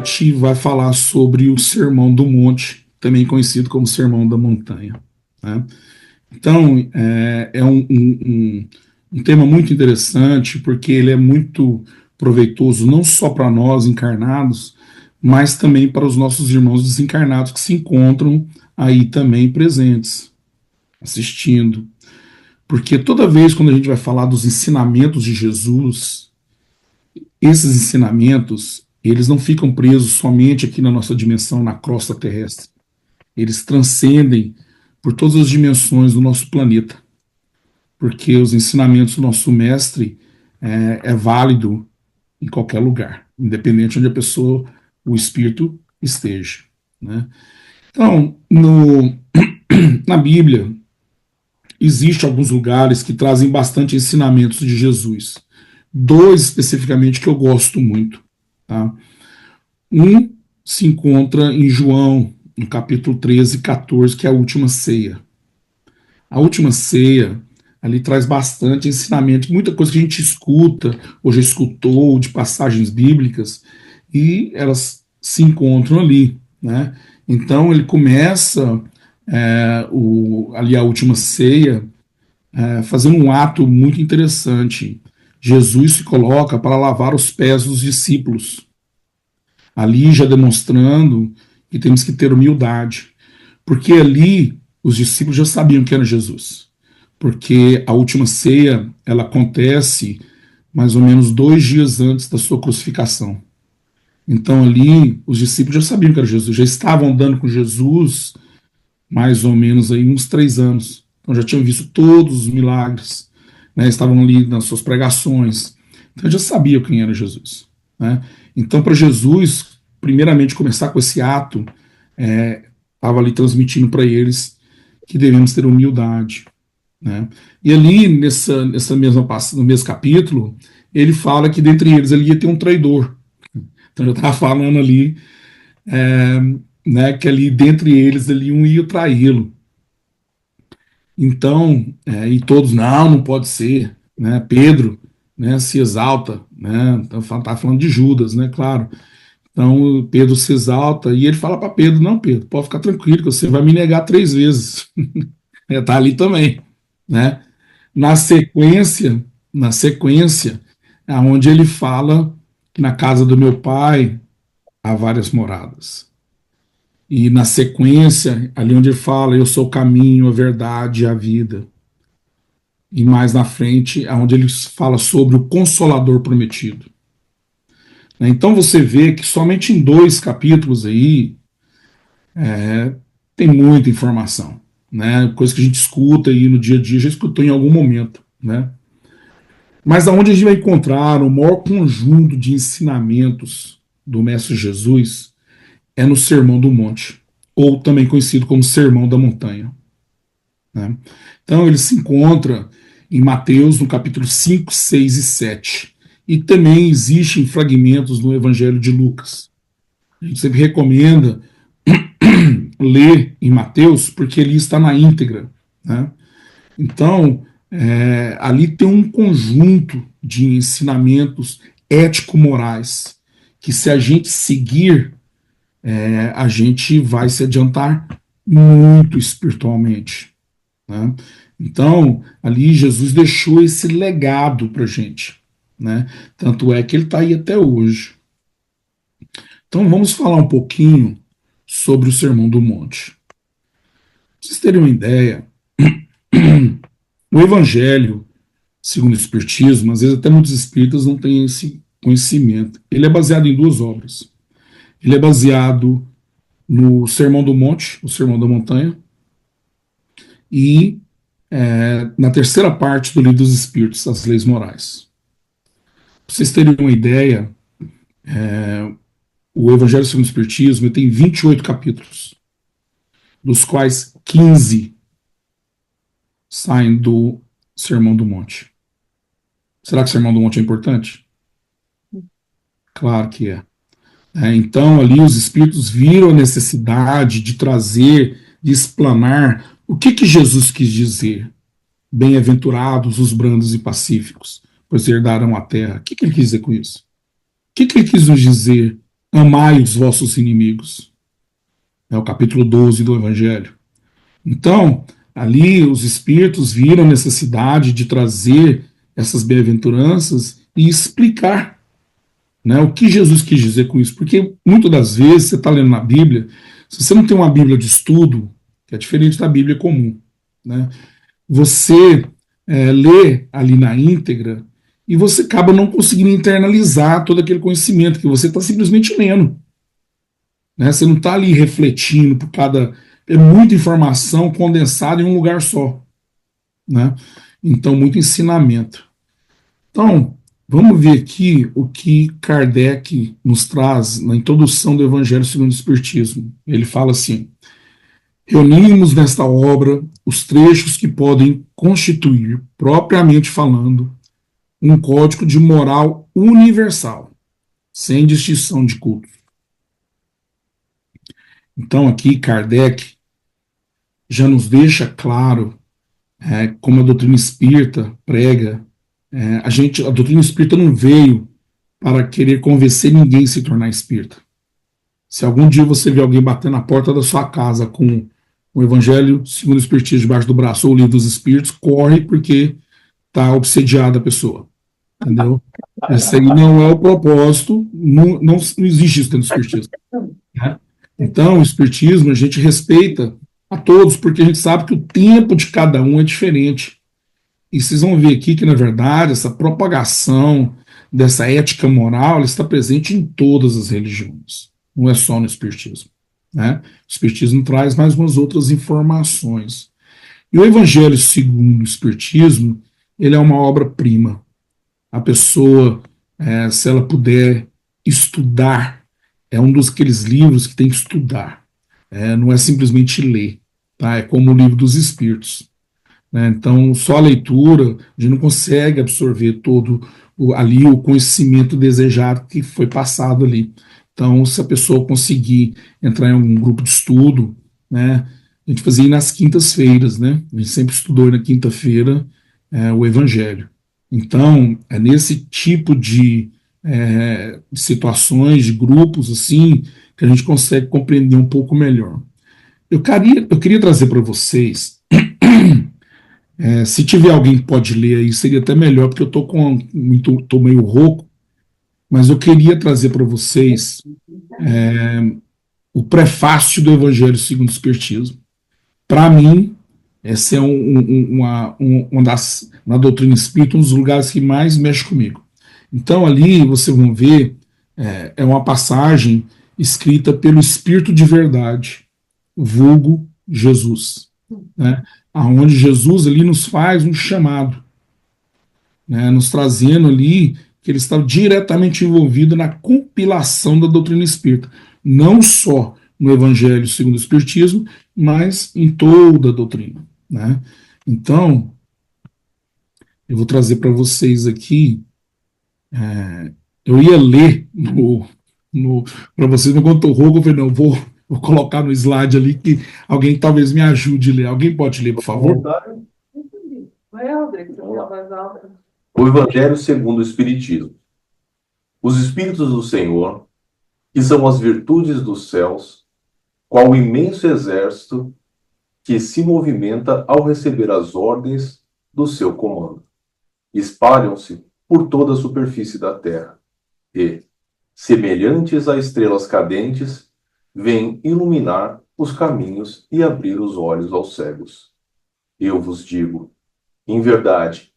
gente vai falar sobre o Sermão do Monte, também conhecido como Sermão da Montanha, né? Então, um tema muito interessante, porque ele é muito proveitoso não só para nós encarnados, mas também para os nossos irmãos desencarnados que se encontram aí também presentes, assistindo. Porque toda vez quando a gente vai falar dos ensinamentos de Jesus, esses ensinamentos, eles não ficam presos somente aqui na nossa dimensão, na crosta terrestre. Eles transcendem por todas as dimensões do nosso planeta, porque os ensinamentos do nosso mestre é válido em qualquer lugar, independente onde a pessoa, o espírito esteja, né? Então, na Bíblia, existem alguns lugares que trazem bastante ensinamentos de Jesus. Dois especificamente que eu gosto muito, tá? Um se encontra em João, no capítulo 13 e 14, que é a última ceia. A última ceia ali traz bastante ensinamento, muita coisa que a gente escuta, ou já escutou de passagens bíblicas, e elas se encontram ali, né? Então ele começa ali a última ceia fazendo um ato muito interessante. Jesus se coloca para lavar os pés dos discípulos, ali já demonstrando que temos que ter humildade, porque ali os discípulos já sabiam que era Jesus, porque a última ceia ela acontece mais ou menos 2 dias antes da sua crucificação. Então ali os discípulos já sabiam que era Jesus, já estavam andando com Jesus mais ou menos aí uns 3 anos. Então já tinham visto todos os milagres, né? Estavam ali nas suas pregações. Então já sabiam quem era Jesus, né? Então para Jesus, primeiramente começar com esse ato, estava ali transmitindo para eles que devemos ter humildade, né? E ali nessa mesma no mesmo capítulo, ele fala que dentre eles ele ia ter um traidor. Então já estava falando ali, é, né, que ali dentre eles ali um ia traí-lo. Então, e todos, não pode ser, né? Pedro, né, se exalta, né? Então, tá falando de Judas, né? Claro. Então, Pedro se exalta e ele fala para Pedro: não, Pedro, pode ficar tranquilo, que você vai me negar 3 vezes. Tá ali também, né? Na sequência, na sequência, é onde ele fala que na casa do meu pai há várias moradas. E na sequência, ali onde ele fala, eu sou o caminho, a verdade e a vida. E mais na frente, onde ele fala sobre o Consolador prometido. Então você vê que somente em 2 capítulos aí tem muita informação, né? Coisa que a gente escuta aí no dia a dia, já escutou em algum momento, né? Mas aonde a gente vai encontrar o maior conjunto de ensinamentos do Mestre Jesus é no Sermão do Monte, ou também conhecido como Sermão da Montanha, né? Então ele se encontra em Mateus, no capítulo 5, 6 e 7. E também existem fragmentos no Evangelho de Lucas. A gente sempre recomenda ler em Mateus, porque ele está na íntegra, né? Então, ali tem um conjunto de ensinamentos ético-morais que, se a gente seguir, a gente vai se adiantar muito espiritualmente, né? Então, ali Jesus deixou esse legado para a gente, né? Tanto é que ele está aí até hoje. Então, vamos falar um pouquinho sobre o Sermão do Monte. Pra vocês terem uma ideia, o Evangelho, segundo o Espiritismo, às vezes até muitos espíritas não têm esse conhecimento. Ele é baseado em 2 obras. Ele é baseado no Sermão do Monte, o Sermão da Montanha, e na terceira parte do Livro dos Espíritos, as Leis Morais. Para vocês terem uma ideia, o Evangelho segundo o Espiritismo tem 28 capítulos, dos quais 15 saem do Sermão do Monte. Será que o Sermão do Monte é importante? Claro que é. Então, ali os espíritos viram a necessidade de trazer, de explanar o que Jesus quis dizer. Bem-aventurados os brandos e pacíficos, pois herdarão a terra. O que ele quis dizer com isso? O que ele quis nos dizer amai os vossos inimigos. É o capítulo 12 do Evangelho. Então, ali os espíritos viram a necessidade de trazer essas bem-aventuranças e explicar, né, o que Jesus quis dizer com isso. Porque muitas das vezes você está lendo na Bíblia, se você não tem uma Bíblia de estudo, que é diferente da Bíblia comum, né, você lê ali na íntegra e você acaba não conseguindo internalizar todo aquele conhecimento que você está simplesmente lendo. Né? Você não está ali refletindo por cada. É muita informação condensada em um lugar só. Né? Então, muito ensinamento. Então, vamos ver aqui o que Kardec nos traz na introdução do Evangelho segundo o Espiritismo. Ele fala assim: reunimos nesta obra os trechos que podem constituir, propriamente falando, um código de moral universal, sem distinção de cultos. Então, aqui, Kardec já nos deixa claro como a doutrina espírita prega. A doutrina espírita não veio para querer convencer ninguém a se tornar espírita. Se algum dia você vê alguém bater na porta da sua casa com o Evangelho segundo o Espiritismo debaixo do braço ou o Livro dos Espíritos, corre porque está obsediada a pessoa. Entendeu? Esse aí não é o propósito, não existe isso dentro do Espiritismo. Né? Então, o Espiritismo a gente respeita a todos, porque a gente sabe que o tempo de cada um é diferente. E vocês vão ver aqui que, na verdade, essa propagação dessa ética moral ela está presente em todas as religiões, não é só no Espiritismo. Né? O Espiritismo traz mais umas outras informações. E o Evangelho segundo o Espiritismo, ele é uma obra-prima. A pessoa, se ela puder estudar, é um dos aqueles livros que tem que estudar. Não é simplesmente ler. Tá? É como o livro dos Espíritos. Né? Então, só a leitura, a gente não consegue absorver todo ali o conhecimento desejado que foi passado ali. Então, se a pessoa conseguir entrar em algum grupo de estudo, né, a gente fazia nas quintas-feiras, né? A gente sempre estudou na quinta-feira o Evangelho. Então, é nesse tipo de situações, de grupos, assim, que a gente consegue compreender um pouco melhor. Eu queria trazer para vocês se tiver alguém que pode ler aí, seria até melhor, porque eu tô meio rouco, mas eu queria trazer para vocês o prefácio do Evangelho segundo o Espiritismo. Para mim, essa é uma das, na doutrina espírita, um dos lugares que mais mexe comigo. Então, ali vocês vão ver, uma passagem escrita pelo Espírito de Verdade, vulgo Jesus, né? Aonde Jesus ali nos faz um chamado, né, nos trazendo ali que ele estava diretamente envolvido na compilação da doutrina espírita, não só no Evangelho segundo o Espiritismo, mas em toda a doutrina. Né? Então, eu vou trazer para vocês aqui, eu ia ler para vocês, mas quando estou rouco, eu falei, não, vou colocar no slide ali que alguém talvez me ajude a ler. Alguém pode ler, por favor? O Evangelho segundo o Espiritismo. Os Espíritos do Senhor, que são as virtudes dos céus, qual o imenso exército que se movimenta ao receber as ordens do seu comando, espalham-se por toda a superfície da terra e, semelhantes a estrelas cadentes, vêm iluminar os caminhos e abrir os olhos aos cegos. Eu vos digo, em verdade,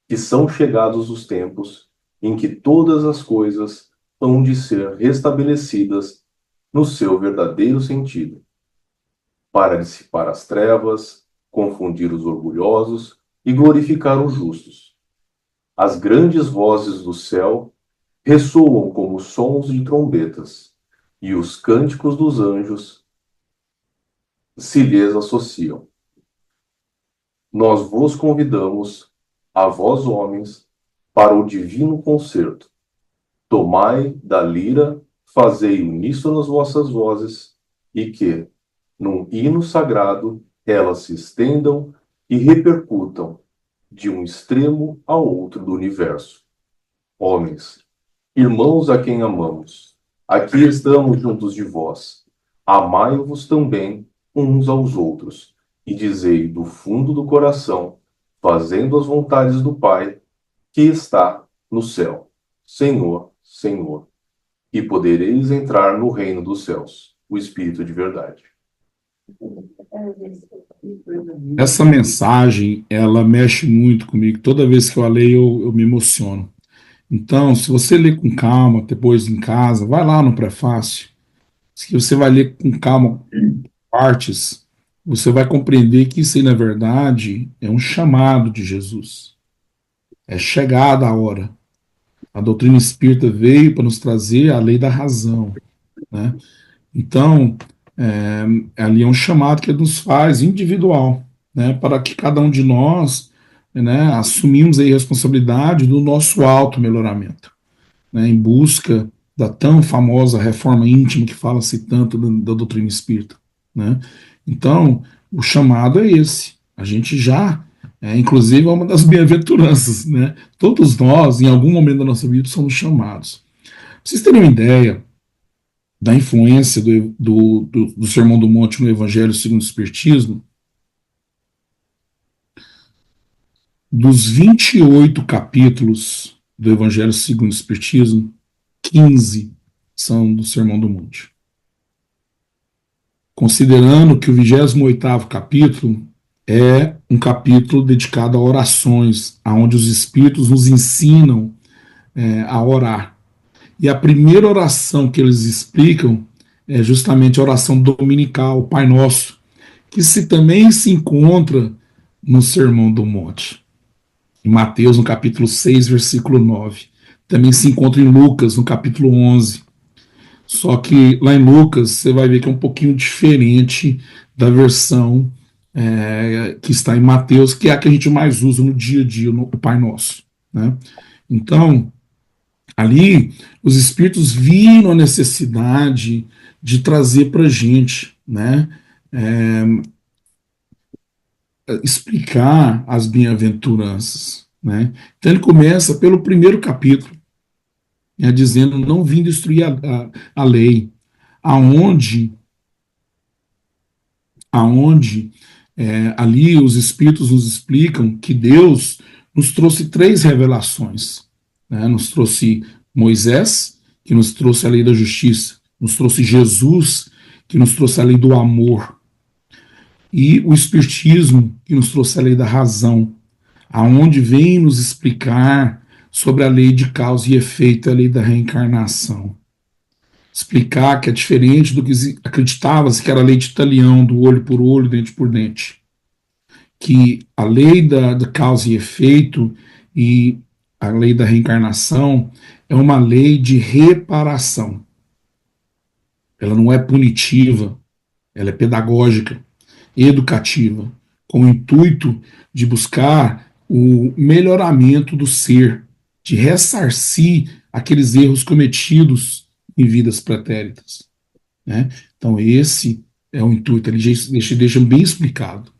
que são chegados os tempos em que todas as coisas hão de ser restabelecidas no seu verdadeiro sentido, para dissipar as trevas, confundir os orgulhosos e glorificar os justos. As grandes vozes do céu ressoam como sons de trombetas, e os cânticos dos anjos se lhes associam. Nós vos convidamos, a vós homens, para o divino concerto. Tomai da lira, fazei uníssonas vossas vozes, e que, num hino sagrado, elas se estendam e repercutam de um extremo ao outro do universo. Homens, irmãos a quem amamos, aqui estamos juntos de vós. Amai-vos também uns aos outros, e dizei do fundo do coração, fazendo as vontades do Pai, que está no céu. Senhor, Senhor, e podereis entrar no reino dos céus, o Espírito de verdade. Essa mensagem, ela mexe muito comigo. Toda vez que eu a leio, eu me emociono. Então, se você ler com calma, depois em casa, vai lá no prefácio. Se você vai ler com calma partes, você vai compreender que isso aí, na verdade, é um chamado de Jesus. É chegada a hora. A doutrina espírita veio para nos trazer a lei da razão, né? Então, ali é um chamado que nos faz individual, né? Para que cada um de nós, né, assumimos aí a responsabilidade do nosso auto-melhoramento, né? Em busca da tão famosa reforma íntima que fala-se tanto da doutrina espírita, né? Então, o chamado é esse. A gente já, inclusive, é uma das bem-aventuranças, né? Todos nós, em algum momento da nossa vida, somos chamados. Pra vocês terem uma ideia da influência do Sermão do Monte no Evangelho segundo o Espiritismo, dos 28 capítulos do Evangelho segundo o Espiritismo, 15 são do Sermão do Monte. Considerando que o 28º capítulo é um capítulo dedicado a orações, onde os Espíritos nos ensinam a orar. E a primeira oração que eles explicam é justamente a oração dominical, o Pai Nosso, que também se encontra no Sermão do Monte. Em Mateus, no capítulo 6, versículo 9. Também se encontra em Lucas, no capítulo 11. Só que lá em Lucas, você vai ver que é um pouquinho diferente da versão que está em Mateus, que é a que a gente mais usa no dia a dia, no Pai Nosso, né? Então, ali, os Espíritos viram a necessidade de trazer para a gente, né, explicar as bem-aventuranças, né? Então ele começa pelo primeiro capítulo, né, dizendo: não vim destruir a lei, aonde ali os Espíritos nos explicam que Deus nos trouxe 3 revelações, né? Nos trouxe Moisés, que nos trouxe a lei da justiça, nos trouxe Jesus, que nos trouxe a lei do amor, e o Espiritismo, que nos trouxe a lei da razão, aonde vem nos explicar sobre a lei de causa e efeito, a lei da reencarnação. Explicar que é diferente do que acreditava-se que era a lei de Talião, do olho por olho, dente por dente. Que a lei da causa e efeito e a lei da reencarnação é uma lei de reparação. Ela não é punitiva, ela é pedagógica, educativa, com o intuito de buscar o melhoramento do ser, de ressarcir aqueles erros cometidos em vidas pretéritas, né? Então esse é o intuito, ele deixa bem explicado.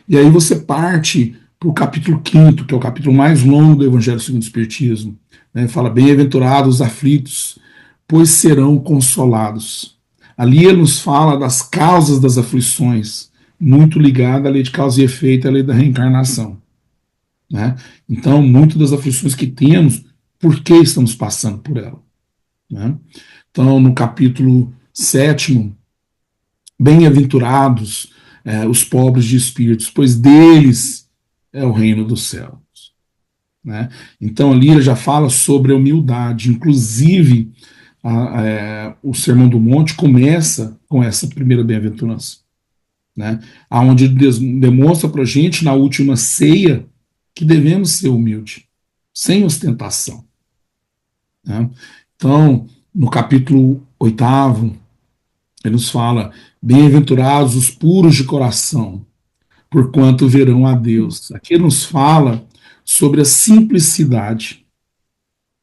E aí você parte para o capítulo 5º, que é o capítulo mais longo do Evangelho segundo o Espiritismo, né? Fala: bem-aventurados os aflitos, pois serão consolados. Ali ele nos fala das causas das aflições, muito ligada à lei de causa e efeito, à lei da reencarnação, né? Então, muitas das aflições que temos, por que estamos passando por ela, né? Então, no capítulo 7º, bem-aventurados os pobres de espíritos, pois deles é o reino dos céus, né? Então, ali ele já fala sobre a humildade, inclusive o Sermão do Monte começa com essa primeira bem-aventurança, né? Onde ele demonstra para a gente, na última ceia, que devemos ser humildes, sem ostentação, né? Então, no capítulo 8º, ele nos fala: bem-aventurados os puros de coração, porquanto verão a Deus. Aqui ele nos fala sobre a simplicidade,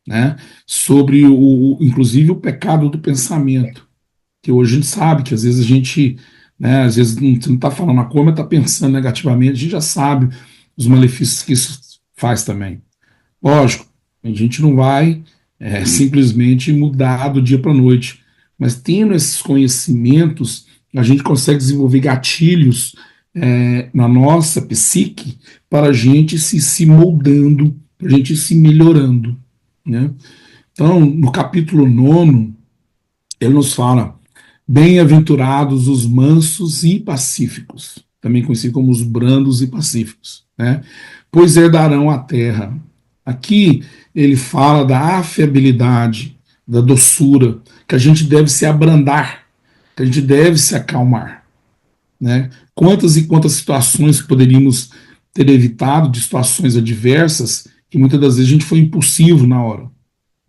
né? Sobre inclusive o pecado do pensamento, que hoje a gente sabe que às vezes a gente, né, às vezes não está falando a coisa, mas está pensando negativamente, a gente já sabe os malefícios que isso faz também. Lógico, a gente não vai simplesmente mudar do dia para a noite. Mas tendo esses conhecimentos, a gente consegue desenvolver gatilhos na nossa psique para a gente se moldando, para a gente se melhorando, né? Então, no capítulo 9, ele nos fala: bem-aventurados os mansos e pacíficos, também conhecidos como os brandos e pacíficos, né? Pois herdarão a terra. Aqui ele fala da afiabilidade, da doçura, que a gente deve se abrandar, que a gente deve se acalmar, né? Quantas e quantas situações poderíamos ter evitado, de situações adversas, que muitas das vezes a gente foi impulsivo na hora,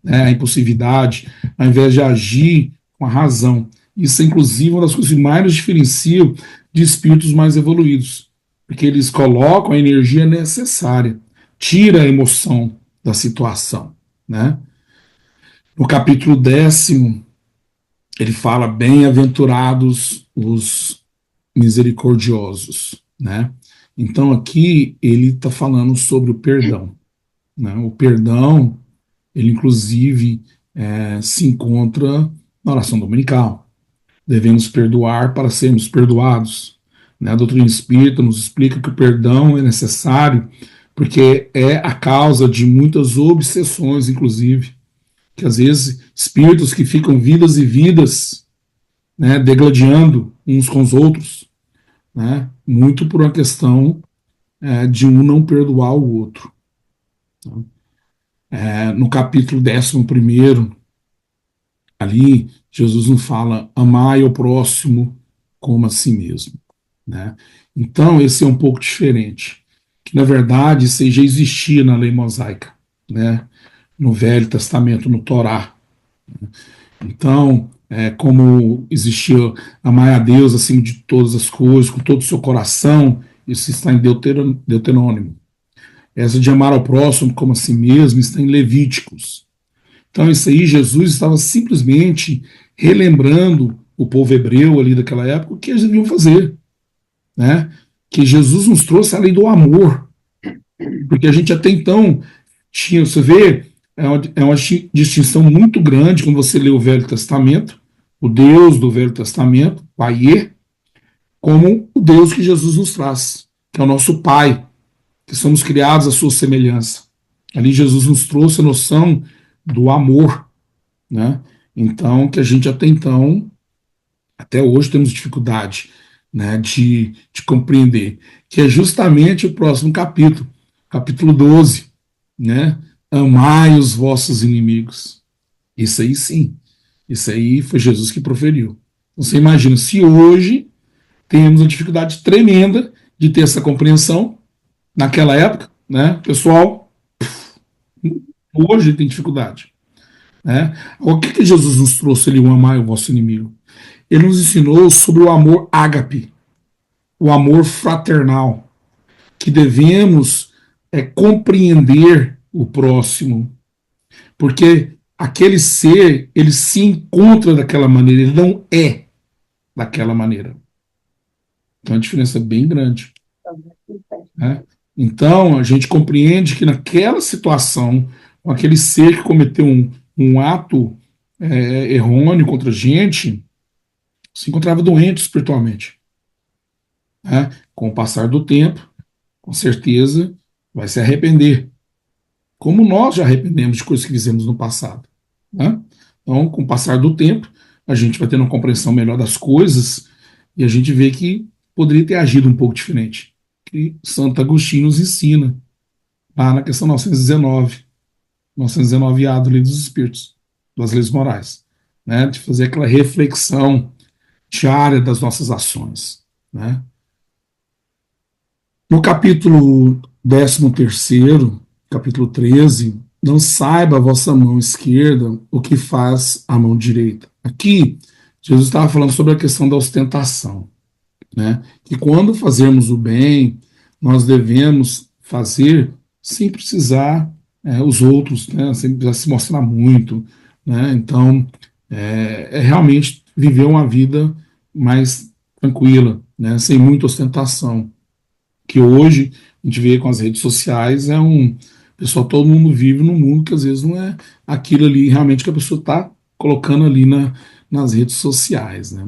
né? A impulsividade, ao invés de agir com a razão. Isso é, inclusive, uma das coisas que mais nos diferenciam de espíritos mais evoluídos, porque eles colocam a energia necessária, tira a emoção da situação, né? No capítulo 10, ele fala: bem-aventurados os misericordiosos, né? Então aqui ele está falando sobre o perdão, né? O perdão, ele inclusive se encontra na oração dominical. Devemos perdoar para sermos perdoados, né? A doutrina espírita nos explica que o perdão é necessário porque é a causa de muitas obsessões, inclusive, que às vezes espíritos que ficam vidas e vidas, né, degladiando uns com os outros, né, muito por uma questão de um não perdoar o outro. No capítulo 11, ali, Jesus nos fala: amai o próximo como a si mesmo, né? Então, esse é um pouco diferente, que na verdade isso já existia na lei mosaica, né? No Velho Testamento, no Torá. Então, como existia amar a Deus acima de todas as coisas, com todo o seu coração, isso está em Deuteronômio. Essa de amar ao próximo como a si mesmo está em Levíticos. Então, isso aí, Jesus estava simplesmente relembrando o povo hebreu ali daquela época o que eles deviam fazer, né? Que Jesus nos trouxe a lei do amor, porque a gente até então tinha, você vê, é uma distinção muito grande quando você lê o Velho Testamento, o Deus do Velho Testamento, Paiê, como o Deus que Jesus nos traz, que é o nosso Pai, que somos criados à sua semelhança. Ali Jesus nos trouxe a noção do amor, né? Então, que a gente até então, até hoje temos dificuldade, né, de compreender, que é justamente o próximo capítulo, capítulo 12, né? Amai os vossos inimigos. Isso aí sim, isso aí foi Jesus que proferiu. Então, você imagina, se hoje temos uma dificuldade tremenda de ter essa compreensão, naquela época, né, pessoal, hoje tem dificuldade, né? O que Jesus nos trouxe ali, o amar o vosso inimigo? Ele nos ensinou sobre o amor ágape, o amor fraternal, que devemos compreender o próximo, porque aquele ser, ele se encontra daquela maneira, ele não é daquela maneira. Então a diferença é bem grande, né? Então a gente compreende que naquela situação, com aquele ser que cometeu um ato errôneo contra a gente, se encontrava doente espiritualmente, né? Com o passar do tempo, com certeza vai se arrepender, como nós já arrependemos de coisas que fizemos no passado, né? Então, com o passar do tempo, a gente vai tendo uma compreensão melhor das coisas e a gente vê que poderia ter agido um pouco diferente. Que Santo Agostinho nos ensina, lá na questão 919A do Livro dos Espíritos, das Leis Morais, né? De fazer aquela reflexão diária das nossas ações, né? No capítulo 13º, capítulo 13, não saiba a vossa mão esquerda o que faz a mão direita. Aqui, Jesus estava falando sobre a questão da ostentação, né? Que quando fazemos o bem, nós devemos fazer sem precisar os outros, né? Sem precisar se mostrar muito, né? Então, realmente viver uma vida mais tranquila, né? Sem muita ostentação, que hoje a gente vê com as redes sociais, o Pessoal, todo mundo vive num mundo que às vezes não é aquilo ali realmente que a pessoa está colocando ali nas redes sociais, né?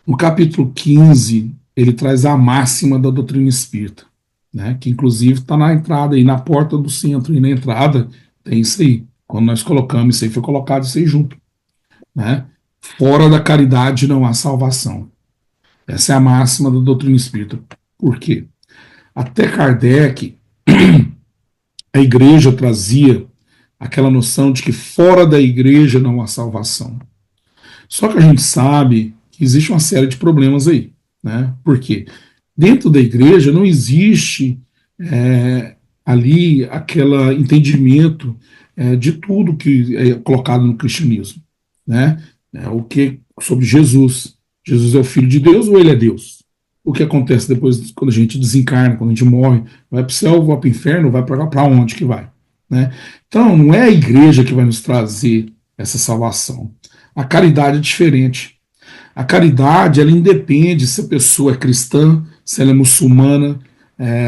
No capítulo 15, ele traz a máxima da doutrina espírita, né? Que inclusive está na entrada aí, na porta do centro e na entrada tem isso aí. Quando nós colocamos isso aí, foi colocado isso aí junto, né? Fora da caridade não há salvação. Essa é a máxima da doutrina espírita. Por quê? Até Kardec, a igreja trazia aquela noção de que fora da igreja não há salvação. Só que a gente sabe que existe uma série de problemas aí, né? Por quê? Dentro da igreja não existe ali aquele entendimento de tudo que é colocado no cristianismo, né? O que sobre Jesus. Jesus é o Filho de Deus ou ele é Deus? O que acontece depois quando a gente desencarna, quando a gente morre, vai para o céu, vai para o inferno, vai para onde que vai, né? Então não é a igreja que vai nos trazer essa salvação. A caridade é diferente. A caridade, ela independe se a pessoa é cristã, se ela é muçulmana,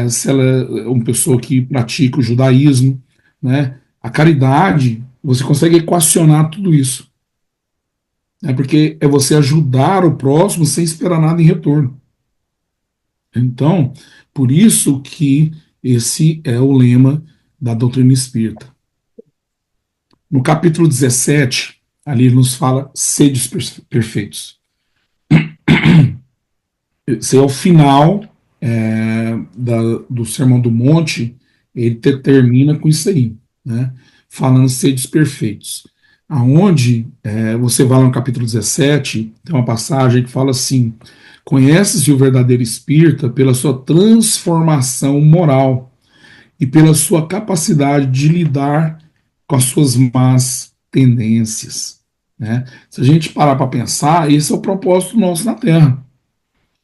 se ela é uma pessoa que pratica o judaísmo, né? A caridade, você consegue equacionar tudo isso, né? Porque é você ajudar o próximo sem esperar nada em retorno. Então, por isso que esse é o lema da doutrina espírita. No capítulo 17, ali ele nos fala sedes perfeitos. Esse é o final do Sermão do Monte, ele termina com isso aí, né? Falando sedes perfeitos. Aonde você vai lá no capítulo 17, tem uma passagem que fala assim: conheces o verdadeiro espírita pela sua transformação moral e pela sua capacidade de lidar com as suas más tendências, né? Se a gente parar para pensar, esse é o propósito nosso na Terra,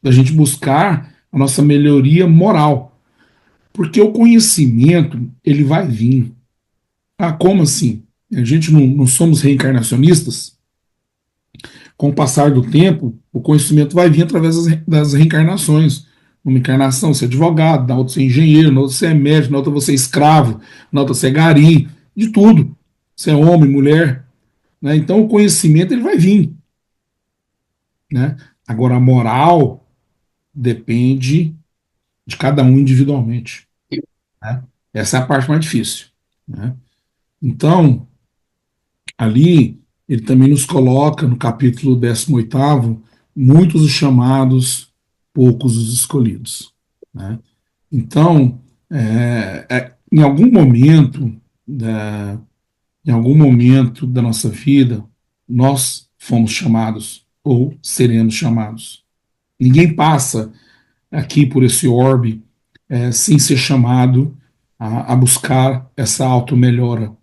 da gente buscar a nossa melhoria moral, porque o conhecimento ele vai vir. Ah, como assim? A gente não somos reencarnacionistas? Com o passar do tempo, o conhecimento vai vir através das reencarnações. Uma encarnação, você é advogado, na outra você é engenheiro, na outra você é médico, na outra você é escravo, na outra você é gari, de tudo. Você é homem, mulher, né? Então o conhecimento ele vai vir, né? Agora a moral depende de cada um individualmente, né? Essa é a parte mais difícil, né? Então, ali, ele também nos coloca, no capítulo 18º, muitos os chamados, poucos os escolhidos, né? Então, em algum momento, da, em algum momento da nossa vida, nós fomos chamados ou seremos chamados. Ninguém passa aqui por esse orbe sem ser chamado a buscar essa auto-melhora,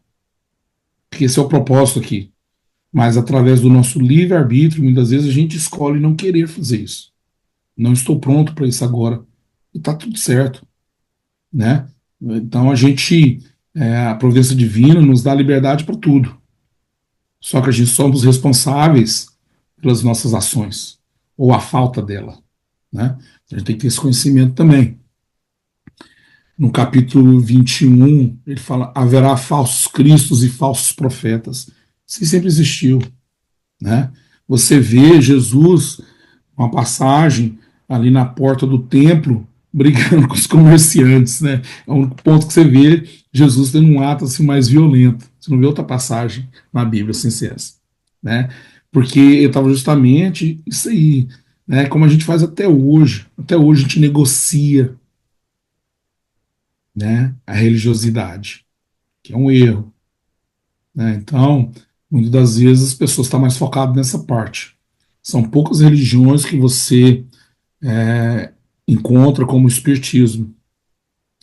porque esse é o propósito aqui. Mas através do nosso livre-arbítrio, muitas vezes a gente escolhe não querer fazer isso. Não estou pronto para isso agora. E está tudo certo, né? Então a providência divina nos dá liberdade para tudo. Só que a gente somos responsáveis pelas nossas ações, ou a falta dela, né? A gente tem que ter esse conhecimento também. No capítulo 21, ele fala: haverá falsos cristos e falsos profetas. Isso sempre existiu, né? Você vê Jesus, uma passagem ali na porta do templo, brigando com os comerciantes, né? É o único ponto que você vê Jesus tendo um ato assim mais violento. Você não vê outra passagem na Bíblia sem ser essa, né? Porque ele estava justamente isso aí, né? Como a gente faz até hoje. Até hoje a gente negocia, né? A religiosidade, que é um erro, né? Então, muitas das vezes as pessoas estão mais focadas nessa parte. São poucas religiões que você encontra como o espiritismo,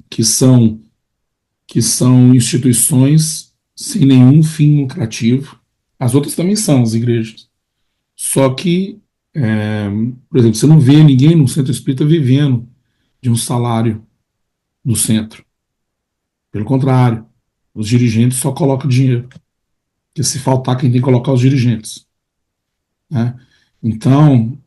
que são, que são instituições sem nenhum fim lucrativo. As outras também são, as igrejas. Só que, por exemplo, você não vê ninguém no centro espírita vivendo de um salário do centro. Pelo contrário, os dirigentes só colocam dinheiro. Porque se faltar, quem tem que colocar os dirigentes, né? Então,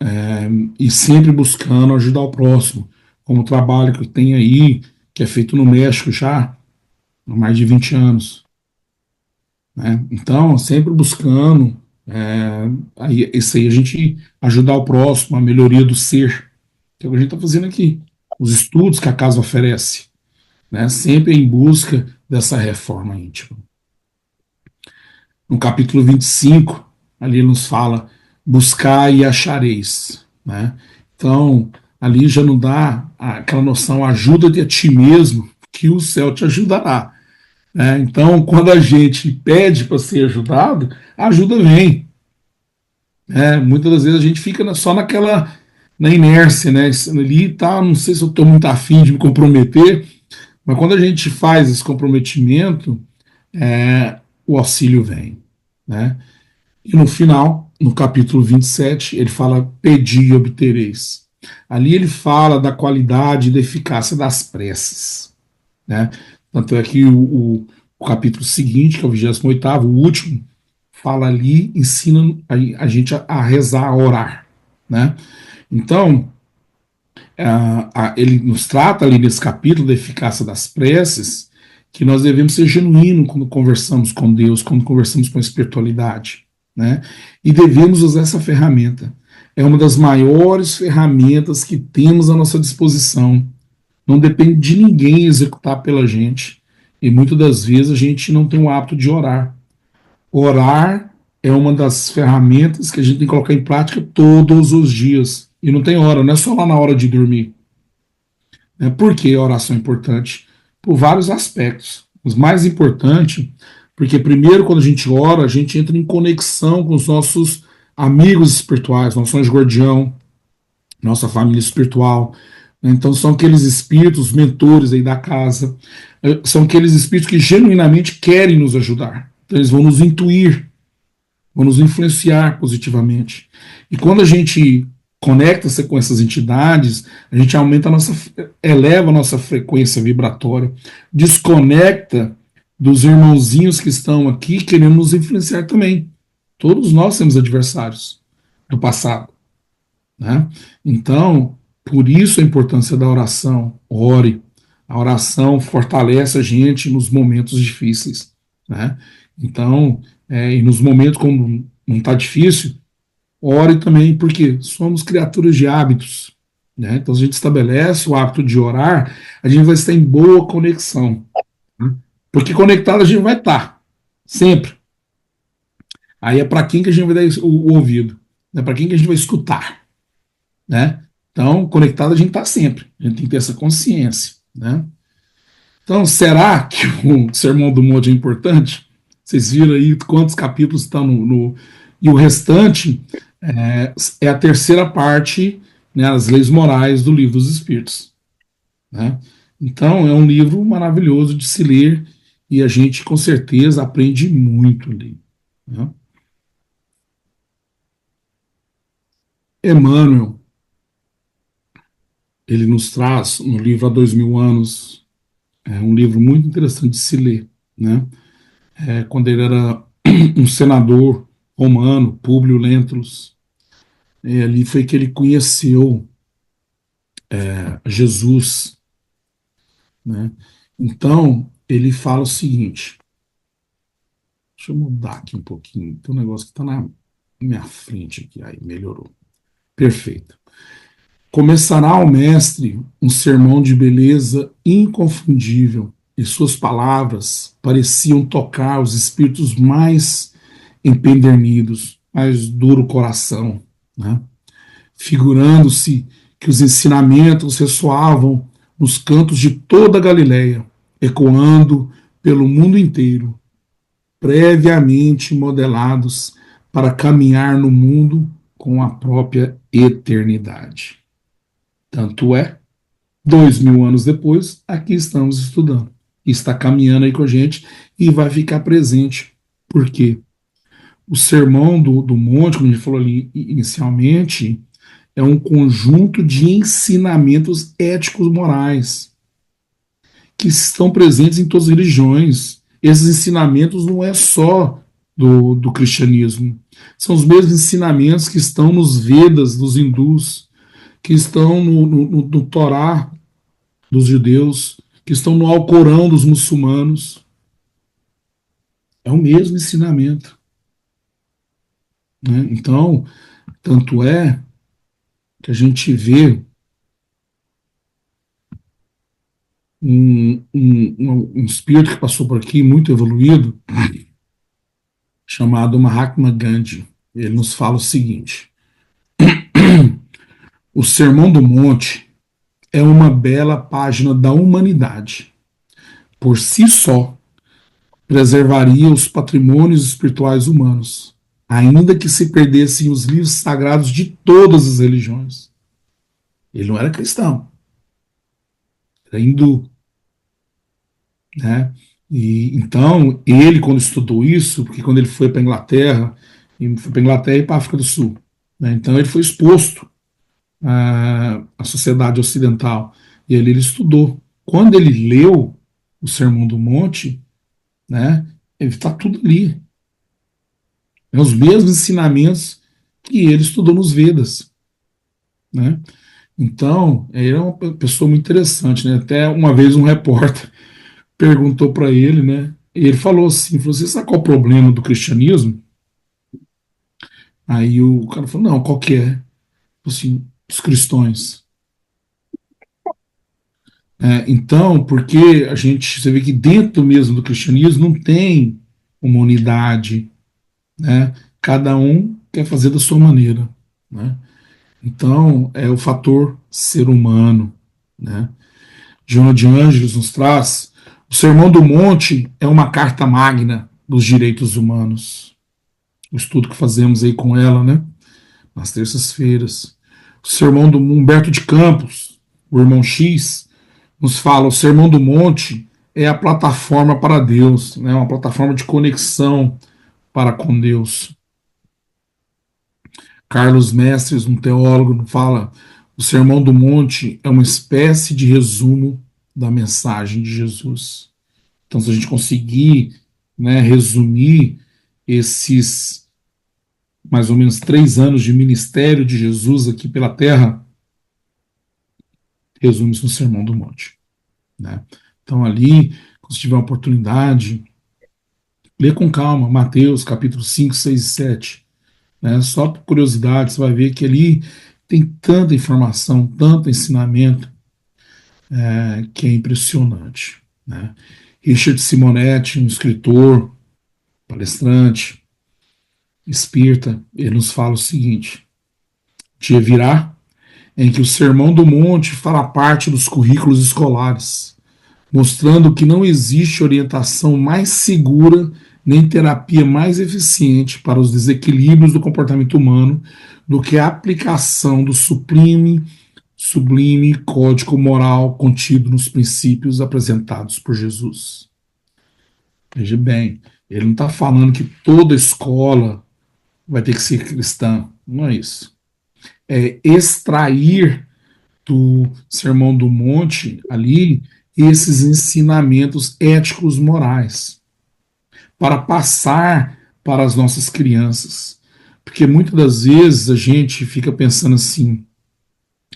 e sempre buscando ajudar o próximo, como o trabalho que tem aí, que é feito no México já, há mais de 20 anos. Né? Então, sempre buscando, isso aí, a gente ajudar o próximo, a melhoria do ser, que é o que a gente está fazendo aqui. Os estudos que a casa oferece, né? Sempre em busca dessa reforma íntima. No capítulo 25, ali nos fala: buscar e achareis. Né? Então, ali já não dá aquela noção, ajuda-te a ti mesmo, que o céu te ajudará. Né? Então, quando a gente pede para ser ajudado, a ajuda vem. Né? Muitas das vezes a gente fica só na inércia, né? Ali tá, não sei se eu estou muito afim de me comprometer, mas quando a gente faz esse comprometimento, o auxílio vem. Né? E no final, no capítulo 27, ele fala: pedi e obtereis. Ali ele fala da qualidade e da eficácia das preces. Né? Tanto é que o capítulo seguinte, que é o 28º, o último, fala ali, ensina a gente a rezar, a orar. Né? Então, ele nos trata ali nesse capítulo da eficácia das preces, que nós devemos ser genuínos quando conversamos com Deus, quando conversamos com a espiritualidade. Né? E devemos usar essa ferramenta. É uma das maiores ferramentas que temos à nossa disposição. Não depende de ninguém executar pela gente. E muitas das vezes a gente não tem o hábito de orar. Orar é uma das ferramentas que a gente tem que colocar em prática todos os dias. E não tem hora, não é só lá na hora de dormir. Né? Por que a oração é importante? Por vários aspectos. Os mais importantes, porque primeiro, quando a gente ora, a gente entra em conexão com os nossos amigos espirituais, nosso anjo guardião, nossa família espiritual. Então, são aqueles espíritos, mentores aí da casa, são aqueles espíritos que genuinamente querem nos ajudar. Então, eles vão nos intuir, vão nos influenciar positivamente. E quando a gente conecta-se com essas entidades, a gente eleva a nossa frequência vibratória, desconecta dos irmãozinhos que estão aqui querendo nos influenciar também. Todos nós temos adversários do passado. Né? Então, por isso a importância da oração. Ore. A oração fortalece a gente nos momentos difíceis. Né? Então, e nos momentos quando não está difícil, ore também, porque somos criaturas de hábitos. Né? Então, se a gente estabelece o hábito de orar, a gente vai estar em boa conexão. Né? Porque conectado a gente vai estar, sempre. Aí é para quem que a gente vai dar o ouvido? É para quem que a gente vai escutar? Né? Então, conectado a gente está sempre. A gente tem que ter essa consciência. Né? Então, será que o Sermão do Monte é importante? Vocês viram aí quantos capítulos estão e o restante é a terceira parte, né, as leis morais do Livro dos Espíritos. Né? Então, é um livro maravilhoso de se ler e a gente, com certeza, aprende muito ali. Né? Emmanuel, ele nos traz no livro Há 2000 anos, um livro muito interessante de se ler. Né? Quando ele era um senador romano, Públio Lentulus, ali foi que ele conheceu Jesus. Né? Então, ele fala o seguinte, deixa eu mudar aqui um pouquinho, tem um negócio que está na minha frente aqui, aí melhorou. Perfeito. Começará o mestre um sermão de beleza inconfundível, e suas palavras pareciam tocar os espíritos mais empedernidos, mais duro coração, né? Figurando-se que os ensinamentos ressoavam nos cantos de toda a Galileia, ecoando pelo mundo inteiro, previamente modelados para caminhar no mundo com a própria eternidade. Tanto é, 2000 anos depois, aqui estamos estudando. Está caminhando aí com a gente e vai ficar presente. Por quê? O Sermão do Monte, como a gente falou ali inicialmente, é um conjunto de ensinamentos éticos morais que estão presentes em todas as religiões. Esses ensinamentos não é só do cristianismo. São os mesmos ensinamentos que estão nos Vedas dos hindus, que estão no Torá dos judeus, que estão no Alcorão dos muçulmanos. É o mesmo ensinamento, né? Então, tanto é que a gente vê um espírito que passou por aqui, muito evoluído, chamado Mahatma Gandhi. Ele nos fala o seguinte: o Sermão do Monte é uma bela página da humanidade. Por si só, preservaria os patrimônios espirituais humanos, ainda que se perdessem os livros sagrados de todas as religiões. Ele não era cristão, era hindu, né? E então ele, quando estudou isso, porque quando ele foi para a Inglaterra, e para a África do Sul, né? Então ele foi exposto à sociedade ocidental e ali ele estudou. Quando ele leu o Sermão do Monte, né? Ele está tudo ali. É os mesmos ensinamentos que ele estudou nos Vedas, né? Então, ele é uma pessoa muito interessante, né? Até uma vez um repórter perguntou para ele, né? E ele falou assim, falou, você sabe qual é o problema do cristianismo? Aí o cara falou, não, qual que é? Falei assim, os cristãos. Então, porque a gente, você vê que dentro mesmo do cristianismo não tem uma unidade, né? Cada um quer fazer da sua maneira, né? Então, é o fator ser humano, né? Joana de Ângeles nos traz, o Sermão do Monte é uma carta magna dos direitos humanos. O estudo que fazemos aí com ela, né? Nas terças-feiras. O Sermão do Humberto de Campos, o irmão X, nos fala, o Sermão do Monte é a plataforma para Deus, né? Uma plataforma de conexão para com Deus. Carlos Mestres, um teólogo, fala: o Sermão do Monte é uma espécie de resumo da mensagem de Jesus. Então, se a gente conseguir, né, resumir esses mais ou menos 3 anos de ministério de Jesus aqui pela Terra, resume-se no Sermão do Monte, né? Então, ali, quando você tiver uma oportunidade, lê com calma Mateus capítulo 5, 6 e 7. Né? Só por curiosidade, você vai ver que ali tem tanta informação, tanto ensinamento, que é impressionante, né? Richard Simonetti, um escritor, palestrante, espírita, ele nos fala o seguinte: dia virá em que o Sermão do Monte fará parte dos currículos escolares, mostrando que não existe orientação mais segura nem terapia mais eficiente para os desequilíbrios do comportamento humano do que a aplicação do sublime código moral contido nos princípios apresentados por Jesus. Veja bem, ele não está falando que toda escola vai ter que ser cristã, não é isso. É extrair do Sermão do Monte ali esses ensinamentos éticos morais para passar para as nossas crianças. Porque muitas das vezes a gente fica pensando assim: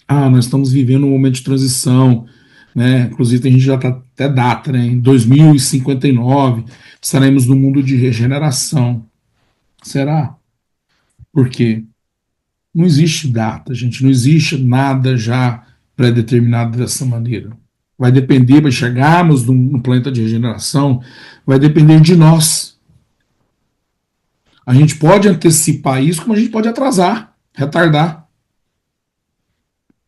nós estamos vivendo um momento de transição, né? Inclusive a gente já está até data, né? Em 2059 estaremos no mundo de regeneração. Será? Por quê? Não existe data, gente, não existe nada já pré-determinado dessa maneira. Vai depender, para chegarmos no planeta de regeneração, vai depender de nós. A gente pode antecipar isso, como a gente pode atrasar, retardar.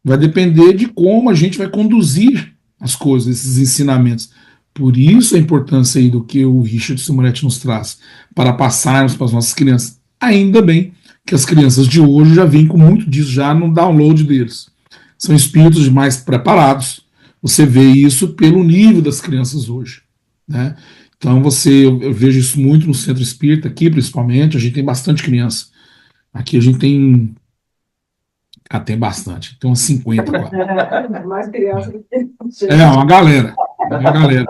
Vai depender de como a gente vai conduzir as coisas, esses ensinamentos. Por isso a importância aí do que o Richard Simonetti nos traz, para passarmos para as nossas crianças. Ainda bem que as crianças de hoje já vêm com muito disso já no download deles. São espíritos mais preparados. Você vê isso pelo nível das crianças hoje, né? Então eu vejo isso muito no centro espírita aqui, principalmente. A gente tem bastante criança. Aqui a gente tem tem bastante. Tem umas 50 agora. Mais criança do que uma galera. Uma galera.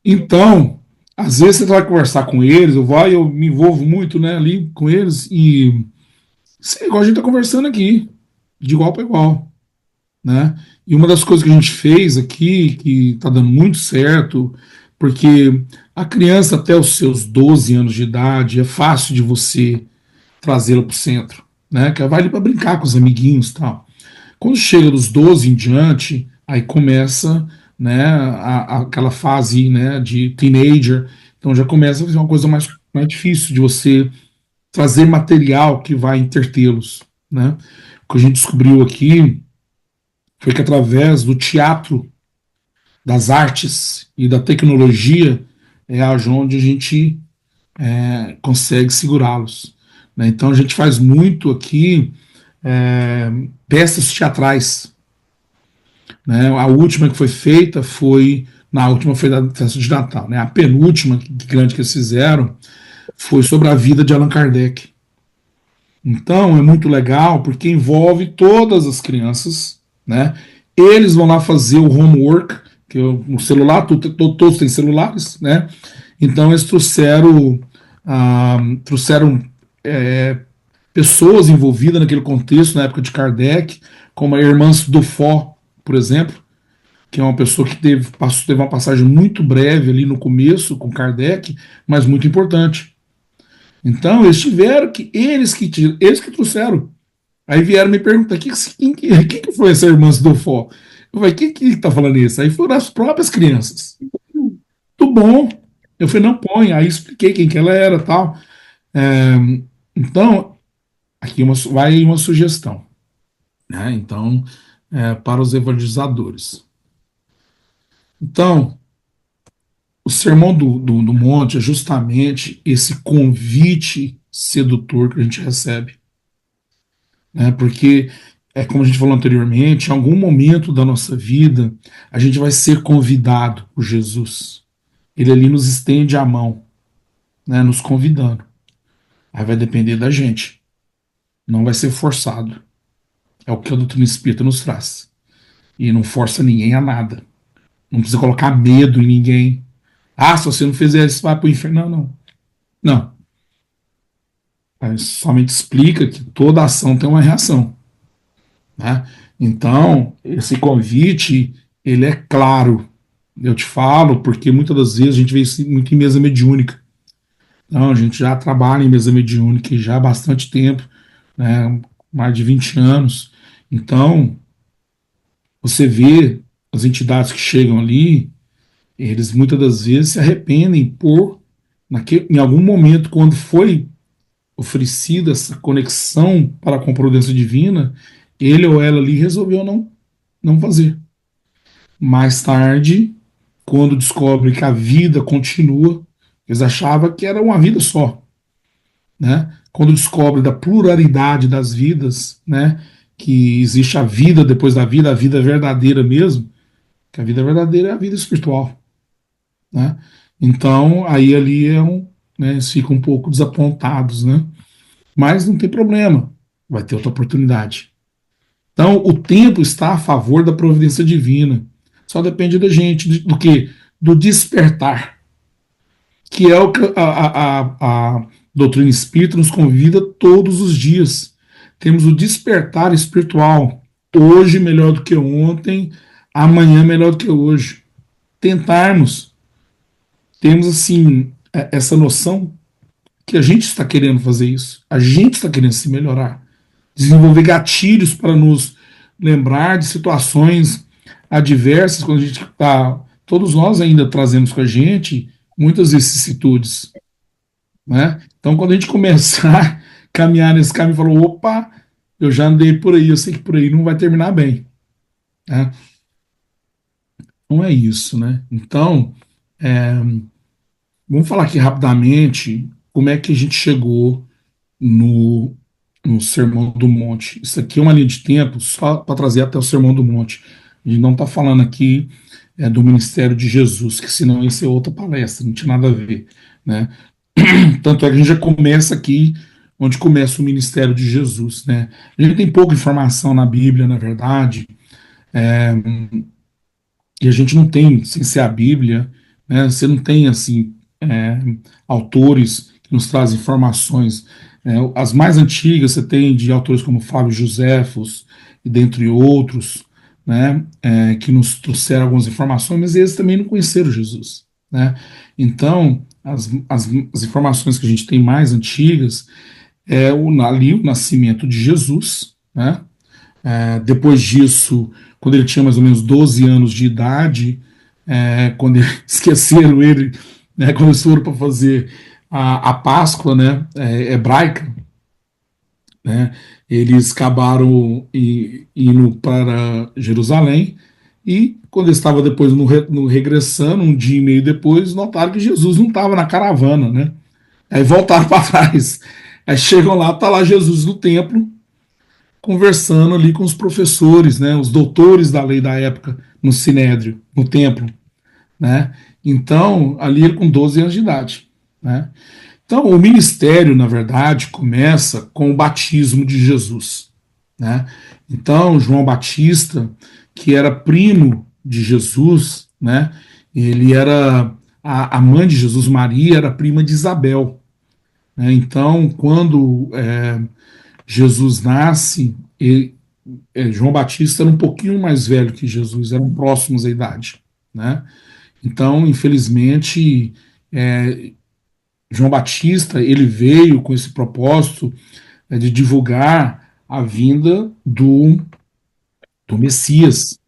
Então, às vezes você vai conversar com eles, eu me envolvo muito, né, ali com eles, e igual a gente está conversando aqui, de igual para igual, né? E uma das coisas que a gente fez aqui, que está dando muito certo, porque a criança até os seus 12 anos de idade é fácil de você trazê-la para o centro, né? Que ela vai ali para brincar com os amiguinhos e tal. Quando chega dos 12 em diante, aí começa, né, aquela fase, né, de teenager, então já começa a ser uma coisa mais difícil de você trazer material que vai intertê-los, né? O que a gente descobriu aqui foi que através do teatro, das artes e da tecnologia é onde a gente consegue segurá-los, né? Então a gente faz muito aqui peças teatrais, né? A última que foi feita foi na última foi da festa de Natal, né? A penúltima grande que eles fizeram foi sobre a vida de Allan Kardec. Então é muito legal porque envolve todas as crianças, né? Eles vão lá fazer o homework, que no celular, todos têm celulares, né? Então eles trouxeram é, pessoas envolvidas naquele contexto, na época de Kardec, como a irmã Dufort, por exemplo, que é uma pessoa que teve uma passagem muito breve ali no começo com Kardec, mas muito importante. Então, eles tiveram que, eles que trouxeram. Aí vieram me perguntar: quem que foi essa irmã do Fó? Eu falei: quem que está falando isso? Aí foram as próprias crianças. Tudo bom. Eu falei: não, põe. Aí expliquei quem que ela era tal. É, então, aqui vai uma sugestão, né? Então, para os evangelizadores. Então, o Sermão do Monte é justamente esse convite sedutor que a gente recebe, né? Porque é como a gente falou anteriormente, em algum momento da nossa vida, a gente vai ser convidado por Jesus. Ele ali nos estende a mão, né, nos convidando. Aí vai depender da gente. Não vai ser forçado. É o que a doutrina espírita nos traz. E não força ninguém a nada. Não precisa colocar medo em ninguém. Ah, se você não fizer isso, vai para o inferno. Não, não. Não. Somente explica que toda ação tem uma reação, né? Então, esse convite, ele é claro. Eu te falo porque muitas das vezes a gente vê isso muito em mesa mediúnica. Então, a gente já trabalha em mesa mediúnica já há bastante tempo, né? Mais de 20 anos. Então, você vê as entidades que chegam ali, eles muitas das vezes se arrependem em algum momento, quando foi oferecida essa conexão para com a providência divina, ele ou ela ali resolveu não fazer. Mais tarde, quando descobre que a vida continua, eles achavam que era uma vida só, né? Quando descobre da pluralidade das vidas, né? Que existe a vida depois da vida, a vida verdadeira mesmo, que a vida verdadeira é a vida espiritual, né? Então, aí ali né, eles ficam um pouco desapontados, né? Mas não tem problema, vai ter outra oportunidade. Então, o tempo está a favor da providência divina. Só depende da gente, do que? Do despertar, que é o que a doutrina espírita nos convida todos os dias. Temos o despertar espiritual. Hoje melhor do que ontem, amanhã melhor do que hoje. Tentarmos. Temos, assim, essa noção que a gente está querendo fazer isso. A gente está querendo se melhorar. Desenvolver gatilhos para nos lembrar de situações adversas, quando a gente está. Todos nós ainda trazemos com a gente muitas vicissitudes, né? Então, quando a gente começar a caminhar nesse caminho, falou: opa, eu já andei por aí, eu sei que por aí não vai terminar bem, né? Não é isso, né? Então, é, vamos falar aqui rapidamente como é que a gente chegou no, no Sermão do Monte. Isso aqui é uma linha de tempo só para trazer até o Sermão do Monte. A gente não está falando aqui do ministério de Jesus, que senão isso é outra palestra, não tinha nada a ver, né? Tanto é que a gente já começa aqui onde começa o ministério de Jesus, né? A gente tem pouca informação na Bíblia, na verdade, e a gente não tem, sem ser a Bíblia, né? Você não tem, assim, autores que nos trazem informações. As mais antigas você tem de autores como Fábio Joséfos, e dentre outros, né, que nos trouxeram algumas informações, mas eles também não conheceram Jesus, né? Então, as informações que a gente tem mais antigas ali o nascimento de Jesus, né? Depois disso, quando ele tinha mais ou menos 12 anos de idade, quando esqueceram ele, né, quando eles foram para fazer a Páscoa, né, hebraica, né, eles acabaram indo para Jerusalém e quando eles estavam depois no regressando, um dia e meio depois, notaram que Jesus não estava na caravana, né? Aí voltaram para trás. Aí chegam lá, tá lá Jesus no templo, conversando ali com os professores, né, os doutores da lei da época, no Sinédrio, no templo, né? Então, ali ele com 12 anos de idade, né? Então, o ministério, na verdade, começa com o batismo de Jesus, né? Então, João Batista, que era primo de Jesus, né? Ele era a mãe de Jesus, Maria, era prima de Isabel, né? Então, quando Jesus nasce, João Batista era um pouquinho mais velho que Jesus, eram próximos à idade, né? Então, infelizmente, é, João Batista ele veio com esse propósito de divulgar a vinda do Messias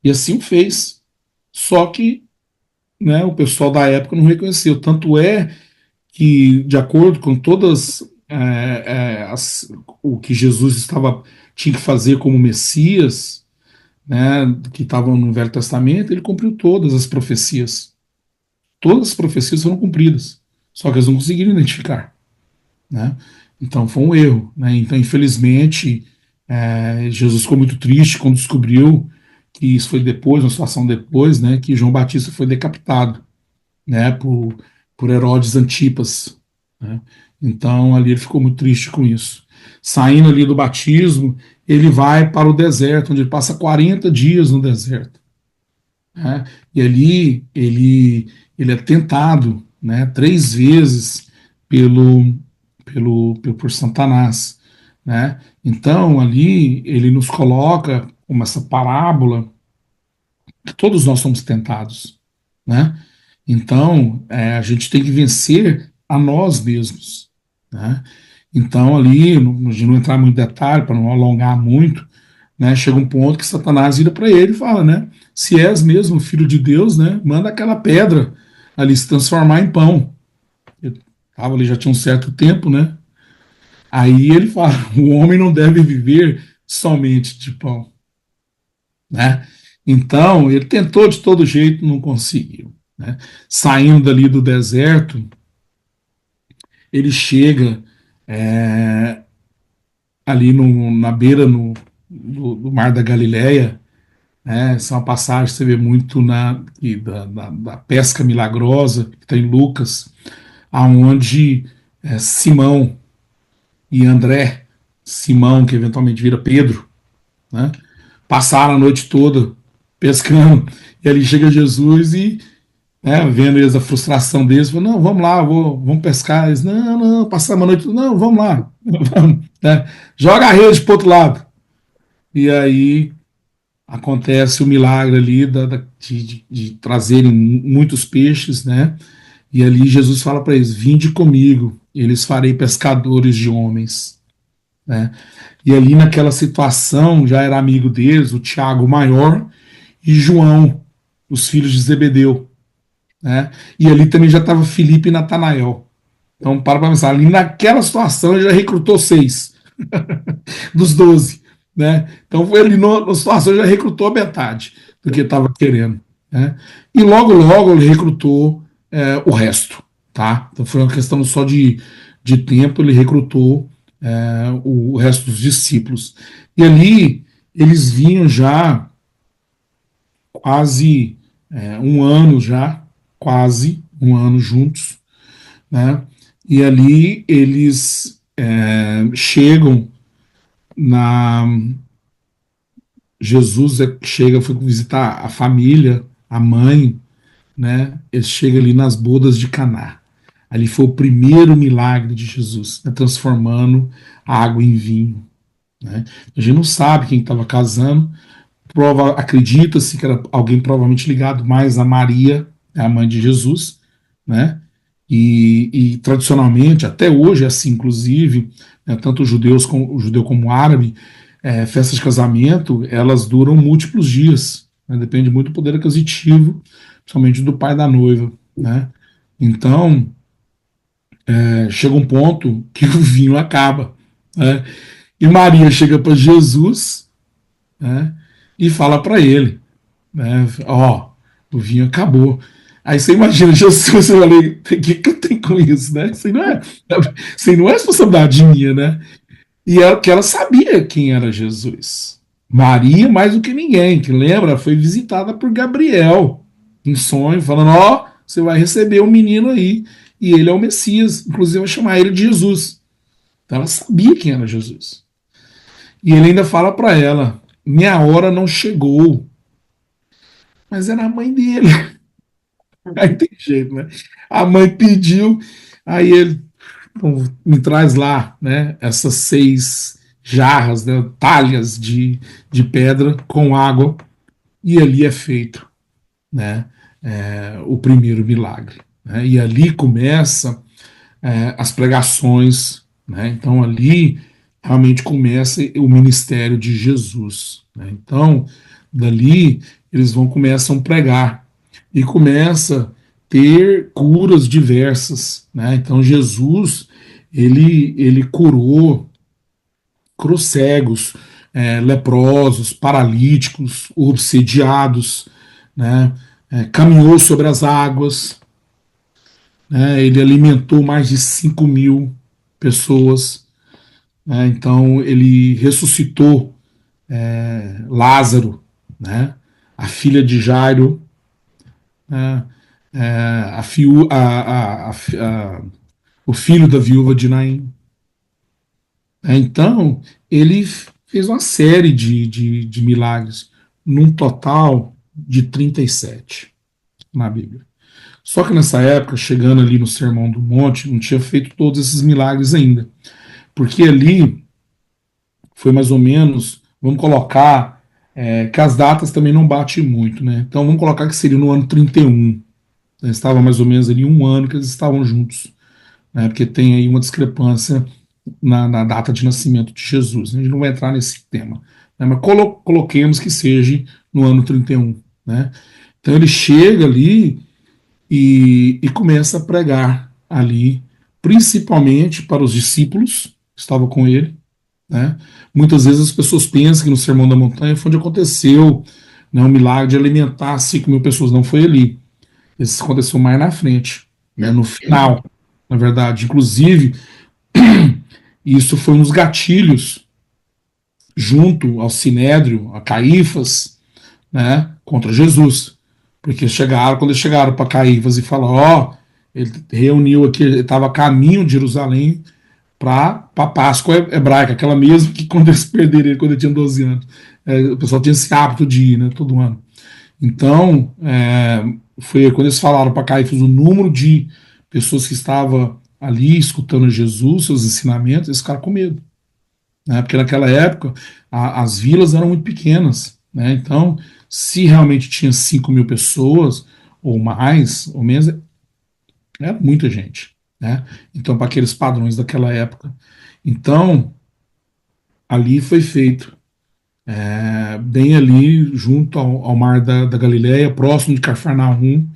e assim o fez. Só que, né, o pessoal da época não reconheceu. Tanto é que, de acordo com todas o que Jesus tinha que fazer como Messias, né, que estavam no Velho Testamento, ele cumpriu todas as profecias. Todas as profecias foram cumpridas, só que eles não conseguiram identificar, né? Então foi um erro, né? Então, infelizmente, Jesus ficou muito triste quando descobriu que isso foi depois, uma situação depois, né, que João Batista foi decapitado, né, por Herodes Antipas, né? Então ali ele ficou muito triste com isso. Saindo ali do batismo, ele vai para o deserto, onde ele passa 40 dias no deserto, né? E ali ele é tentado, né, 3 vezes pelo, por Satanás, né? Então ali ele nos coloca como essa parábola que todos nós somos tentados, né? Então a gente tem que vencer a nós mesmos, né? Então ali, de não entrar muito em detalhe para não alongar muito, né? Chega um ponto que Satanás vira para ele e fala, né? Se és mesmo filho de Deus, né? Manda aquela pedra ali se transformar em pão. Ele estava ali já tinha um certo tempo, né? Aí ele fala, o homem não deve viver somente de pão, né? Então ele tentou de todo jeito, não conseguiu, né? Saindo dali do deserto, ele chega ali na beira do Mar da Galileia, né? Essa é uma passagem que você vê muito da pesca milagrosa, que está em Lucas, aonde Simão e André, Simão, que eventualmente vira Pedro, né? Passaram a noite toda pescando, e ali chega Jesus e, né, vendo eles a frustração deles, falou, não, vamos lá, vamos pescar. Eles, não, não, passamos a noite, não, vamos lá, vamos, né? Joga a rede para outro lado. E aí acontece o milagre ali de trazerem muitos peixes, né? E ali Jesus fala para eles: vinde comigo, eles farei pescadores de homens, né? E ali naquela situação já era amigo deles, o Tiago maior e João, os filhos de Zebedeu, né? E ali também já estava Filipe e Natanael. Então, para pensar, ali naquela situação ele já recrutou 6 dos 12, né? Então foi ali na situação já recrutou a metade do que estava querendo, né? E logo ele recrutou o resto, tá? Então foi uma questão só de tempo, ele recrutou o resto dos discípulos. E ali eles vinham já quase um ano já, quase um ano juntos, né? E ali eles chegam na Jesus chega, foi visitar a família, a mãe, né? Ele chega ali nas bodas de Caná. Ali foi o primeiro milagre de Jesus, né? Transformando a água em vinho, né? A gente não sabe quem estava casando, acredita-se que era alguém provavelmente ligado mais a Maria, a mãe de Jesus, né? E tradicionalmente, até hoje é assim, inclusive, né, tanto os judeus como o judeu como o árabe, festas de casamento, elas duram múltiplos dias, né? Depende muito do poder aquisitivo, principalmente do pai da noiva, né? Então, chega um ponto que o vinho acaba, né? E Maria chega para Jesus, né? E fala para ele, né? Ó, o vinho acabou. Aí você imagina, Jesus, você fala, o que eu tenho com isso, né? Isso não é responsabilidade minha, né? E ela, que ela sabia quem era Jesus. Maria, mais do que ninguém, que lembra, foi visitada por Gabriel em sonho, falando: ó, você vai receber um menino aí, e ele é o Messias. Inclusive, vai chamar ele de Jesus. Então, ela sabia quem era Jesus. E ele ainda fala para ela: minha hora não chegou. Mas era a mãe dele. Aí tem jeito, né? A mãe pediu, aí ele me traz lá, né? Essas 6 jarras, né, talhas de pedra com água, e ali é feito, né? O primeiro milagre. Né? E ali começa as pregações, né? Então ali realmente começa o ministério de Jesus. Né? Então, dali eles começam a pregar e começa a ter curas diversas. Né? Então Jesus ele curou cegos, leprosos, paralíticos, obsediados, né? Caminhou sobre as águas, né? Ele alimentou mais de 5.000 pessoas, né? Então ele ressuscitou Lázaro, né? A filha de Jairo, né? A, fiu, a, o filho da viúva de Naim. Então ele fez uma série de milagres, num total de 37 na Bíblia. Só que nessa época, chegando ali no Sermão do Monte, não tinha feito todos esses milagres ainda. Porque ali foi mais ou menos, vamos colocar, que as datas também não batem muito, né? Então vamos colocar que seria no ano 31. Estava mais ou menos ali um ano que eles estavam juntos, né? Porque tem aí uma discrepância na data de nascimento de Jesus. A gente não vai entrar nesse tema, né? Mas coloquemos que seja no ano 31, né? Então ele chega ali e começa a pregar ali, principalmente para os discípulos que estavam com ele. Né? Muitas vezes as pessoas pensam que no Sermão da Montanha foi onde aconteceu, né, o milagre de alimentar 5.000 pessoas. Não foi ali. Isso aconteceu mais na frente, né, no final, na verdade. Inclusive, isso foi um dos gatilhos junto ao Sinédrio, a Caifás, né, contra Jesus. Porque quando eles chegaram para Caifás e falaram: ó, ele reuniu aqui, ele estava a caminho de Jerusalém para a Páscoa hebraica, aquela mesma que quando eles perderam ele, quando ele tinha 12 anos. O pessoal tinha esse hábito de ir, né, todo ano. Então, foi quando eles falaram para Caifás o número de pessoas que estavam ali escutando Jesus, seus ensinamentos, eles ficaram com medo. Né, porque naquela época as vilas eram muito pequenas. Né, então, se realmente tinha 5.000 pessoas, ou mais, ou menos, é muita gente. Né? Então, para aqueles padrões daquela época. Então, ali foi feito, bem ali, junto ao mar da Galileia, próximo de Cafarnaum,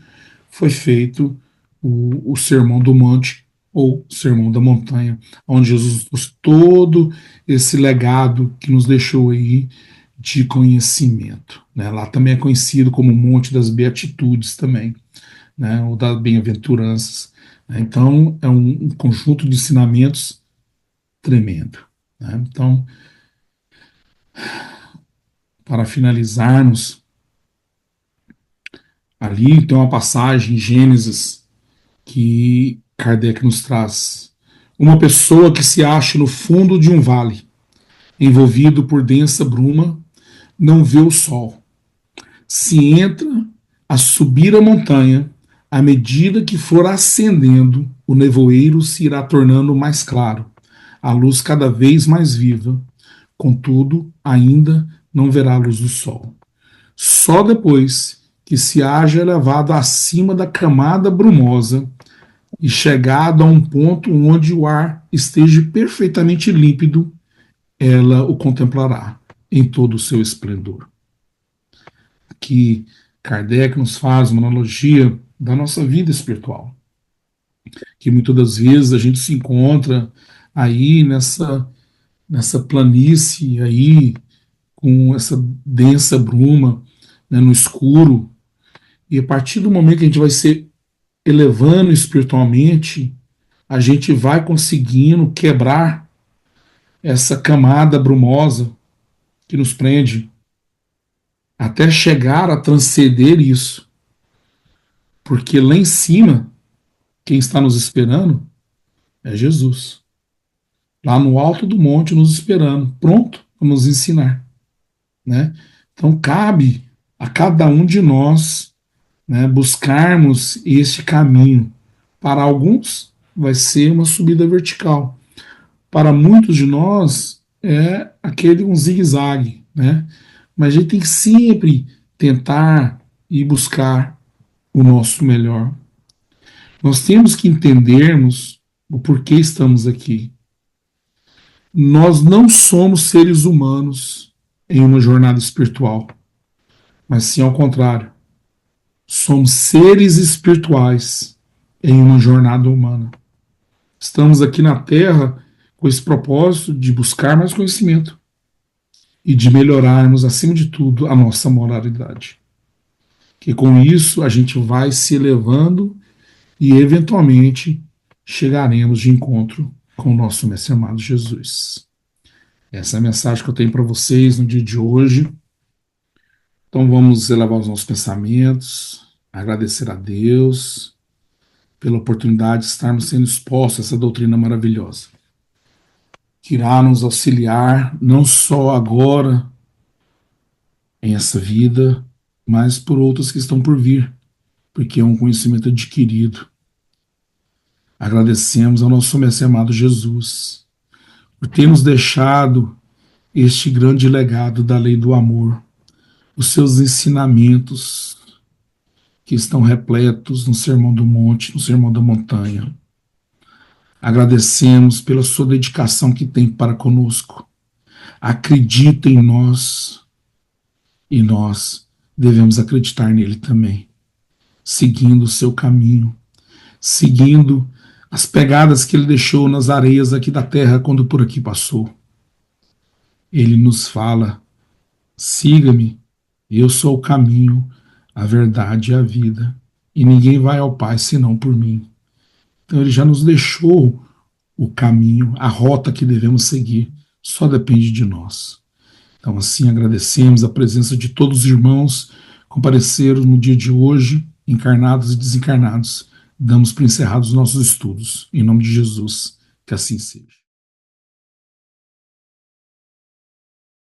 foi feito o Sermão do Monte, ou Sermão da Montanha, onde Jesus trouxe todo esse legado que nos deixou aí de conhecimento. Né? Lá também é conhecido como Monte das Beatitudes também, né? Ou das Bem-aventuranças. Né? Então, é um conjunto de ensinamentos tremendo. Né? Então, para finalizarmos, ali tem uma passagem em Gênesis que Kardec nos traz. Uma pessoa que se acha no fundo de um vale, envolvido por densa bruma, não vê o sol. Se entra a subir a montanha, à medida que for ascendendo, o nevoeiro se irá tornando mais claro, a luz cada vez mais viva. Contudo, ainda não verá a luz do sol. Só depois que se haja elevado acima da camada brumosa e chegado a um ponto onde o ar esteja perfeitamente límpido, ela o contemplará em todo o seu esplendor. Aqui, Kardec nos faz uma analogia da nossa vida espiritual, que muitas das vezes a gente se encontra aí nessa planície aí, com essa densa bruma, né, no escuro, e a partir do momento que a gente vai se elevando espiritualmente, a gente vai conseguindo quebrar essa camada brumosa que nos prende, até chegar a transcender isso. Porque lá em cima, quem está nos esperando é Jesus. Lá no alto do monte, nos esperando, pronto para nos ensinar. Né? Então, cabe a cada um de nós, né, buscarmos este caminho. Para alguns, vai ser uma subida vertical. Para muitos de nós, é aquele um zigue-zague. Né? Mas a gente tem que sempre tentar e buscar o nosso melhor. Nós temos que entendermos o porquê estamos aqui. Nós não somos seres humanos em uma jornada espiritual, mas sim ao contrário. Somos seres espirituais em uma jornada humana. Estamos aqui na Terra com esse propósito de buscar mais conhecimento e de melhorarmos, acima de tudo, a nossa moralidade. Que com isso a gente vai se elevando e, eventualmente, chegaremos de encontro com o nosso Mestre amado Jesus. Essa é a mensagem que eu tenho para vocês no dia de hoje. Então vamos elevar os nossos pensamentos, agradecer a Deus pela oportunidade de estarmos sendo expostos a essa doutrina maravilhosa, que irá nos auxiliar não só agora em essa vida, mas por outras que estão por vir, porque é um conhecimento adquirido. Agradecemos ao nosso Mestre amado Jesus por ter nos deixado este grande legado da lei do amor, os seus ensinamentos que estão repletos no Sermão do Monte, no Sermão da Montanha. Agradecemos pela sua dedicação que tem para conosco. Acredita em nós e nós devemos acreditar nele também, seguindo o seu caminho, seguindo as pegadas que ele deixou nas areias aqui da terra quando por aqui passou. Ele nos fala: siga-me, eu sou o caminho, a verdade e a vida, e ninguém vai ao Pai senão por mim. Então ele já nos deixou o caminho, a rota que devemos seguir, só depende de nós. Então assim agradecemos a presença de todos os irmãos que compareceram no dia de hoje, encarnados e desencarnados. Damos por encerrados os nossos estudos. Em nome de Jesus, que assim seja.